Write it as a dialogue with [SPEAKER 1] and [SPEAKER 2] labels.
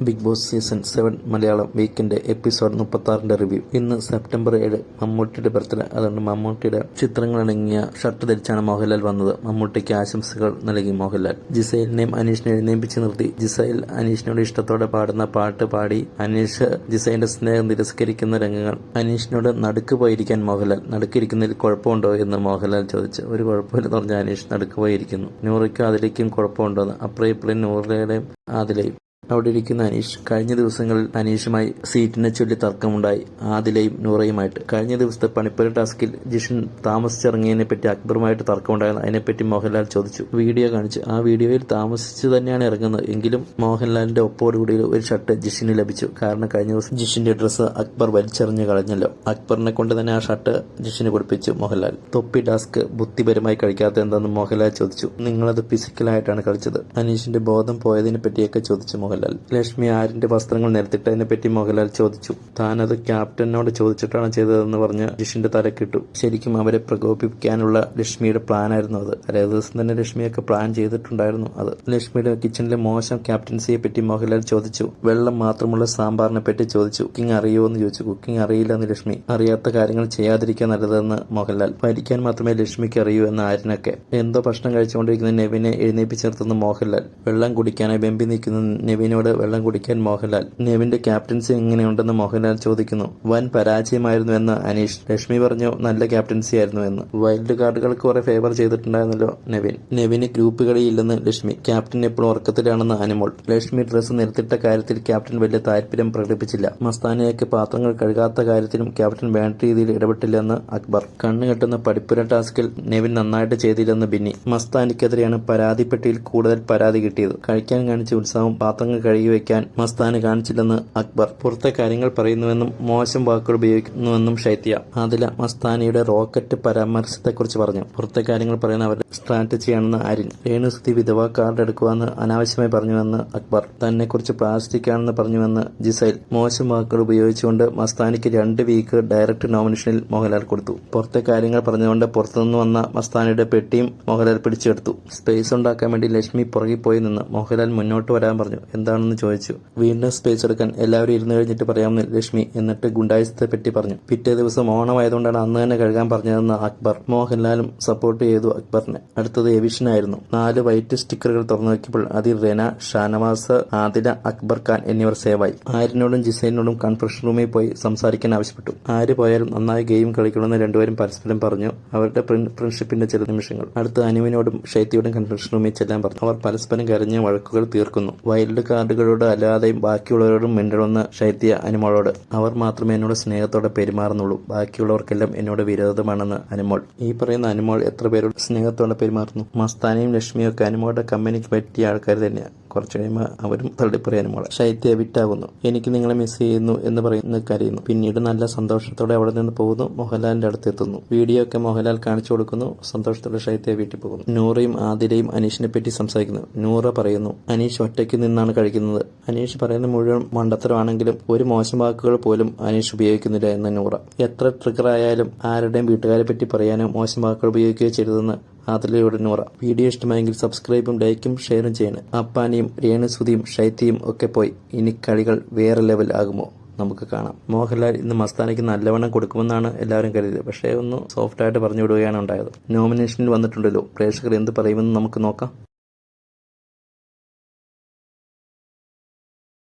[SPEAKER 1] Big Boss season 7 Malayalam weekend episode 36 review. ഇന്ന് September 7 മമ്മൂട്ടിയുടെ birthday. അതുകൊണ്ട് മമ്മൂട്ടിയുടെ ചിത്രങ്ങളടങ്ങിയ ഷർട്ട് ധരിച്ചാണ് മോഹൻലാൽ വന്നത്. മമ്മൂട്ടിക്ക് ആശംസകൾ നൽകി മോഹൻലാൽ. ജിസൈലിനെയും അനീഷിനെ എഴുന്നേൽപ്പിച്ച് നിർത്തി. ജിസൈൽ അനീഷിനോട് ഇഷ്ടത്തോടെ പാടുന്ന പാട്ട് പാടി അനീഷ് ജിസൈലിന്റെ സ്നേഹം തിരസ്കരിക്കുന്ന രംഗങ്ങൾ. അനീഷിനോട് നടുക്ക് പോയിരിക്കാൻ മോഹൻലാൽ. നടുക്കിരിക്കുന്നതിൽ കുഴപ്പമുണ്ടോ എന്ന് മോഹൻലാൽ ചോദിച്ചു. ഒരു കുഴപ്പമില്ലെന്ന് പറഞ്ഞ അനീഷ് നടുക്ക് പോയിരിക്കുന്നു. നൂറയ്ക്കും അതിലേക്കും കുഴപ്പമുണ്ടോന്ന്. അപ്പുറം ഇപ്പുറം നൂറയുടെയും ആദിലയും. അവിടെ ഇരിക്കുന്ന അനീഷ്. കഴിഞ്ഞ ദിവസങ്ങളിൽ അനീഷുമായി സീറ്റിനെ ചൊല്ലി തർക്കമുണ്ടായി ആദിലയും നൂറയുമായിട്ട്. കഴിഞ്ഞ ദിവസത്തെ പണിപ്പുര ടാസ്കിൽ ജിഷൻ താമസിച്ചിറങ്ങിയതിനെ പറ്റി അക്ബറുമായിട്ട് തർക്കമുണ്ടായിരുന്നു. അതിനെപ്പറ്റി മോഹൻലാൽ ചോദിച്ചു. വീഡിയോ കാണിച്ചു. ആ വീഡിയോയിൽ താമസിച്ചു തന്നെയാണ് ഇറങ്ങുന്നത്. എങ്കിലും മോഹൻലാലിന്റെ ഒപ്പോടുകൂടി ഒരു ഷർട്ട് ജിഷിന് ലഭിച്ചു. കാരണം കഴിഞ്ഞ ദിവസം ജിഷിന്റെ ഡ്രസ്സ് അക്ബർ വലിച്ചെറിഞ്ഞ് കളഞ്ഞല്ലോ. അക്ബറിനെ കൊണ്ട് തന്നെ ആ ഷർട്ട് ജിഷിന് കൊടുപ്പിച്ചു മോഹൻലാൽ. തൊപ്പി ടാസ്ക് ബുദ്ധിപരമായി കഴിക്കാത്ത എന്താണെന്ന് മോഹൻലാൽ ചോദിച്ചു. നിങ്ങളത് ഫിസിക്കലായിട്ടാണ് കളിച്ചത്. അനീഷിന്റെ ബോധം പോയതിനെ പറ്റിയൊക്കെ ചോദിച്ചു മോഹൻലാൽ. ലക്ഷ്മി ആരിന്റെ വസ്ത്രങ്ങൾ നിരത്തിട്ടതിനെ പറ്റി മോഹൻലാൽ ചോദിച്ചു. താനത് ക്യാപ്റ്റനോട് ചോദിച്ചിട്ടാണ് ചെയ്തതെന്ന് പറഞ്ഞ് ജിഷിന്റെ തലക്കിട്ടു. ശരിക്കും അവരെ പ്രകോപിപ്പിക്കാനുള്ള ലക്ഷ്മിയുടെ പ്ലാനായിരുന്നു അത്. തലേ ദിവസം തന്നെ ലക്ഷ്മിയൊക്കെ പ്ലാൻ ചെയ്തിട്ടുണ്ടായിരുന്നു അത്. ലക്ഷ്മിയുടെ കിച്ചണിലെ മോശം ക്യാപ്റ്റൻസിയെ പറ്റി മോഹൻലാൽ ചോദിച്ചു. വെള്ളം മാത്രമുള്ള സാമ്പാറിനെ പറ്റി ചോദിച്ചു. കുക്കിംഗ് അറിയോ എന്ന് ചോദിച്ചു. കുക്കിംഗ് അറിയില്ലെന്ന് ലക്ഷ്മി. അറിയാത്ത കാര്യങ്ങൾ ചെയ്യാതിരിക്കാൻ നല്ലതെന്ന് മോഹൻലാൽ. ഭരിക്കാൻ മാത്രമേ ലക്ഷ്മിക്ക് അറിയൂ എന്ന് ആരിനൊക്കെ. എന്തോ ഭക്ഷണം കഴിച്ചുകൊണ്ടിരിക്കുന്ന നെവിനെ എഴുന്നേപ്പിച്ച് നിർത്തുന്ന മോഹൻലാൽ. വെള്ളം കുടിക്കാനായി വെമ്പി നിൽക്കുന്ന നെവിനോട് വെള്ളം കുടിക്കാൻ മോഹൻലാൽ. നെവിന്റെ ക്യാപ്റ്റൻസി എങ്ങനെയുണ്ടെന്ന് മോഹൻലാൽ ചോദിക്കുന്നു. വൻ പരാജയമായിരുന്നു എന്ന് അനീഷ്. ലക്ഷ്മി പറഞ്ഞു നല്ല ക്യാപ്റ്റൻസി ആയിരുന്നു എന്ന്. വൈൽഡ് കാർഡുകൾക്ക് കുറെ ഫേവർ ചെയ്തിട്ടുണ്ടായിരുന്നല്ലോ നെവിൻ. നെവിന് ഗ്രൂപ്പ് കളിയില്ലെന്ന് ലക്ഷ്മി. ക്യാപ്റ്റൻ എപ്പോഴും ഉറക്കത്തിലാണെന്ന് അനുമോൾ. ലക്ഷ്മി ഡ്രസ്സ് നിർത്തിട്ട കാര്യത്തിൽ ക്യാപ്റ്റൻ വലിയ താല്പര്യം പ്രകടിപ്പിച്ചില്ല. മസ്താനയൊക്കെ പാത്രങ്ങൾ കഴുകാത്ത കാര്യത്തിലും ക്യാപ്റ്റൻ വേണ്ട രീതിയിൽ ഇടപെട്ടില്ലെന്ന് അക്ബർ. കണ്ണു കെട്ടുന്ന പടിപ്പുര ടാസ്കിൽ നെവിൻ നന്നായിട്ട് ചെയ്തില്ലെന്ന് ബിന്നി. മസ്താനിക്കെതിരെയാണ് പരാതിപ്പെട്ടിയിൽ കൂടുതൽ പരാതി കിട്ടിയത്. കഴിക്കാൻ കാണിച്ച ഉത്സാഹം പാത്രങ്ങൾ കഴുകി വയ്ക്കാൻ മസ്താന് കാണിച്ചില്ലെന്ന് അക്ബർ. പുറത്തെ കാര്യങ്ങൾ പറയുന്നുവെന്നും മോശം വാക്കുകൾ ഉപയോഗിക്കുന്നുവെന്നും ഷൈത്യ. ആദില മസ്താനിയുടെ റോക്കറ്റ് പരാമർശത്തെക്കുറിച്ച് പറഞ്ഞു. പുറത്തെ കാര്യങ്ങൾ പറയുന്ന അവരുടെ സ്ട്രാറ്റജിയാണെന്ന് അരിൻ. രേണുസുതി വിധവ കാർഡ് എടുക്കുവാന്ന് അനാവശ്യമായി പറഞ്ഞുവെന്ന് അക്ബർ. തന്നെക്കുറിച്ച് പ്ലാസ്റ്റിക് ആണെന്ന് പറഞ്ഞുവെന്ന് ജിസൈൽ. മോശം വാക്കുകൾ ഉപയോഗിച്ചുകൊണ്ട് മസ്താനിക്ക് 2 വീക്ക് ഡയറക്ട് നോമിനേഷനിൽ മോഹൻലാൽ കൊടുത്തു. പുറത്തെ കാര്യങ്ങൾ പറഞ്ഞുകൊണ്ട് പുറത്തുനിന്ന് വന്ന മസ്താനിയുടെ പെട്ടിയും മോഹൻലാൽ പിടിച്ചെടുത്തു. സ്പേസ് ഉണ്ടാക്കാൻ വേണ്ടി ലക്ഷ്മി പുറകിൽ പോയി നിന്ന് മോഹൻലാൽ മുന്നോട്ട് വരാൻ പറഞ്ഞു. എന്താണെന്ന് ചോദിച്ചു. വീണ്ടും സ്പേസ് എടുക്കാൻ എല്ലാവരും ഇരുന്ന് കഴിഞ്ഞിട്ട് പറയാമെന്ന് ലക്ഷ്മി. എന്നിട്ട് ഗുണ്ടായിസത്തെ പറ്റി പറഞ്ഞു. പിറ്റേ ദിവസം ഓണമായതുകൊണ്ടാണ് അന്ന് തന്നെ കഴുകാൻ പറഞ്ഞതെന്ന് അക്ബർ. മോഹൻലാലും സപ്പോർട്ട് ചെയ്തു അക്ബറിനെ. അടുത്തത് എവിഷനായിരുന്നു. 4 വൈറ്റ് സ്റ്റിക്കറുകൾ തുറന്നു നോക്കിയപ്പോൾ അതിൽ റെന, ഷാനവാസ്, ആദില, അക്ബർ ഖാൻ എന്നിവർ സേവായി. ആരിനോടും ജിസൈലിനോടും കൺഫറൻസ് റൂമിൽ പോയി സംസാരിക്കാൻ ആവശ്യപ്പെട്ടു. ആര് പോയാലും നന്നായി ഗെയിം കളിക്കണമെന്ന് രണ്ടുപേരും പരസ്പരം പറഞ്ഞു. അവരുടെ ഫ്രണ്ട്ഷിപ്പിന്റെ ചില നിമിഷങ്ങൾ. അടുത്ത് അനുവിനോടും ഷൈത്യയോടും കൺഫറൻസ് റൂമിൽ ചെല്ലാൻ പറഞ്ഞു. അവർ പരസ്പരം കരഞ്ഞ് വഴക്കുകൾ തീർക്കുന്നു. വൈൽഡ് കാർഡുകളോട് അല്ലാതെയും ബാക്കിയുള്ളവരോടും മിണ്ടണമെന്ന് ഷൈത്യ അനുമോളോട്. അവർ മാത്രമേ എന്നോട് സ്നേഹത്തോടെ പെരുമാറുന്നുള്ളൂ. ബാക്കിയുള്ളവർക്കെല്ലാം എന്നോട് വിരോധമാണെന്ന് അനുമോൾ. ഈ പറയുന്ന അനുമോൾ എത്ര പേരോട് സ്നേഹത്തോടെ പെരുമാറുന്നു. മസ്താനയും ലക്ഷ്മിയും ഒക്കെ അനുമോളുടെ കമ്പനിക്ക് പറ്റിയ ആൾക്കാർ തന്നെയാണ്. കുറച്ചു കഴിയുമ്പോൾ അവരും തള്ളിപ്പറയാൻ മോളെ. ശൈത്യ വിറ്റാകുന്നു. എനിക്ക് നിങ്ങളെ മിസ് ചെയ്യുന്നു എന്ന് പറയുന്ന കരയുന്നു. പിന്നീട് നല്ല സന്തോഷത്തോടെ അവിടെ നിന്ന് പോകുന്നു. മോഹൻലാലിന്റെ അടുത്ത് എത്തുന്നു. വീഡിയോ ഒക്കെ മോഹൻലാൽ കാണിച്ചു കൊടുക്കുന്നു. സന്തോഷത്തോടെ ശൈത്യ വീട്ടിൽ പോകുന്നു. നൂറയും ആദിലയും അനീഷിനെ പറ്റി സംസാരിക്കുന്നു. നൂറ പറയുന്നു അനീഷ് ഒറ്റയ്ക്ക് നിന്നാണ് കഴിക്കുന്നത്. അനീഷ് പറയുന്ന മുഴുവൻ മണ്ടത്തരമാണെങ്കിലും ഒരു മോശം വാക്കുകൾ പോലും അനീഷ് ഉപയോഗിക്കുന്നില്ല എന്ന് നൂറ. എത്ര ട്രിഗർ ആയാലും ആരുടെയും വീട്ടുകാരെ പറ്റി പറയാനോ മോശം വാക്കുകൾ ഉപയോഗിക്കുകയോ ചെയ്തതെന്ന് ആദിലയോട് നൂറ. വീഡിയോ ഇഷ്ടമായെങ്കിൽ സബ്സ്ക്രൈബും ലൈക്കും ഷെയറും ചെയ്യണം. അപ്പാനിയും രേണുസുതിയും ഷൈത്യയും ഒക്കെ പോയി. ഇനി കളികൾ വേറെ ലെവൽ ആകുമോ? നമുക്ക് കാണാം. മോഹൻലാൽ ഇന്ന് മസ്താനയ്ക്ക് നല്ലവണ്ണം കൊടുക്കുമെന്നാണ് എല്ലാവരും കരുതിയത്. പക്ഷേ ഒന്ന് സോഫ്റ്റായിട്ട് പറഞ്ഞു വിടുകയാണ് ഉണ്ടായത്. നോമിനേഷനിൽ വന്നിട്ടുണ്ടല്ലോ. പ്രേക്ഷകർ എന്ത് പറയുമെന്ന് നമുക്ക് നോക്കാം.